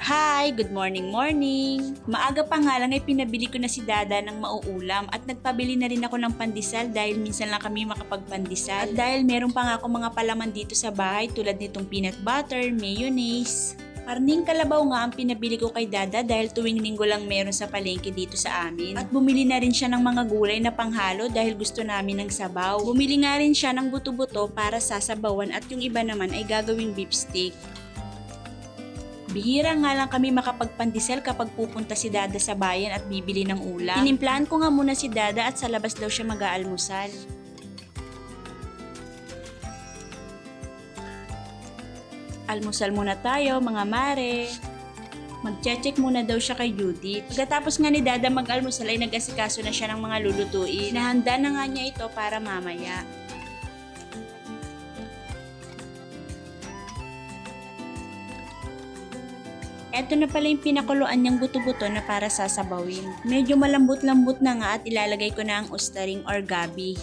Hi! Good morning! Maaga pa nga lang ay pinabili ko na si Dada ng mauulam at nagpabili na rin ako ng pandesal dahil minsan lang kami makapagpandesal. At dahil meron pa nga ako mga palaman dito sa bahay tulad nitong peanut butter, mayonnaise. Karning kalabaw nga ang pinabili ko kay Dada dahil tuwing linggo lang meron sa palengke dito sa amin. At bumili na rin siya ng mga gulay na panghalo dahil gusto namin ng sabaw. Bumili nga rin siya ng buto-buto para sa sabawan at yung iba naman ay gagawing beef steak. Bihira nga lang kami makapagpandesal kapag pupunta si Dada sa bayan at bibili ng ulam. Tinimplahan ko nga muna si Dada at sa labas daw siya mag-aalmusal. Almusal muna tayo mga mare. Magche-check muna daw siya kay Judith. Pagkatapos nga ni Dada mag-almusal ay nag-asikaso na siya ng mga lulutuin. Nahanda na nga niya ito para mamaya. Eto na pala yung pinakuluan niyang buto-buto na para sasabawin. Medyo malambot-lambot na nga at ilalagay ko na ang ustaring or gabi.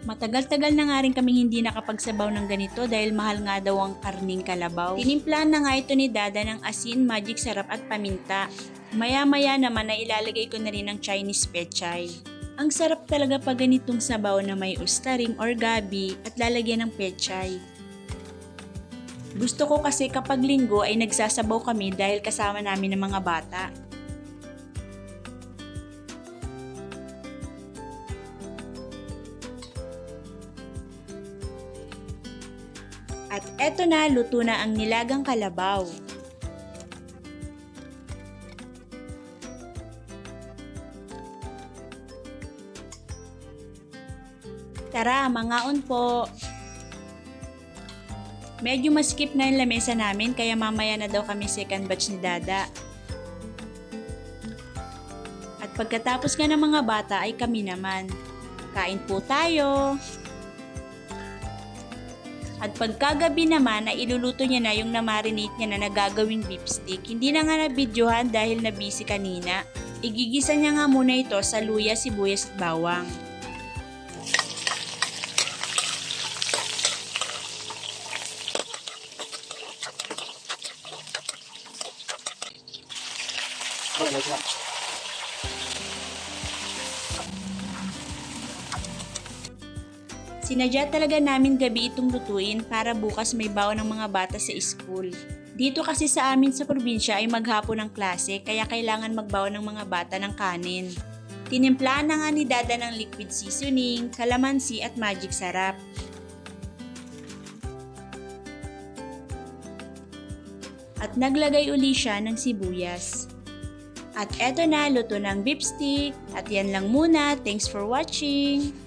Matagal-tagal na nga rin kaming hindi nakapagsabaw ng ganito dahil mahal nga daw ang karning kalabaw. Tinimplahan na nga ito ni Dada ng asin, magic sarap at paminta. Maya-maya naman na ilalagay ko na rin ang Chinese pechay. Ang sarap talaga pag ganitong sabaw na may ustaring or gabi at lalagyan ng pechay. Gusto ko kasi kapag linggo ay nagsasabaw kami dahil kasama namin ng mga bata. At eto na, luto na ang nilagang kalabaw. Tara, mangaon po! Medyo maskip na yung lamesa namin kaya mamaya na daw kami second batch ni Dada. At pagkatapos nga ng mga bata ay kami naman. Kain po tayo! At pagkagabi naman ay iluluto niya na yung namarinate niya na nagagawing beef steak. Hindi na nga nabidyohan dahil nabisi kanina. Igigisa niya nga muna ito sa luya, sibuyas at bawang. Sinadya talaga namin gabi itong lutuin para bukas may baon ng mga bata sa school. Dito kasi sa amin sa probinsya ay maghapon ng klase kaya kailangan magbaon ng mga bata ng kanin. Tinimplahan na nga ni Dada ng liquid seasoning, kalamansi at magic sarap. At naglagay uli siya ng sibuyas. At eto na, luto ng beef steak. At yan lang muna. Thanks for watching!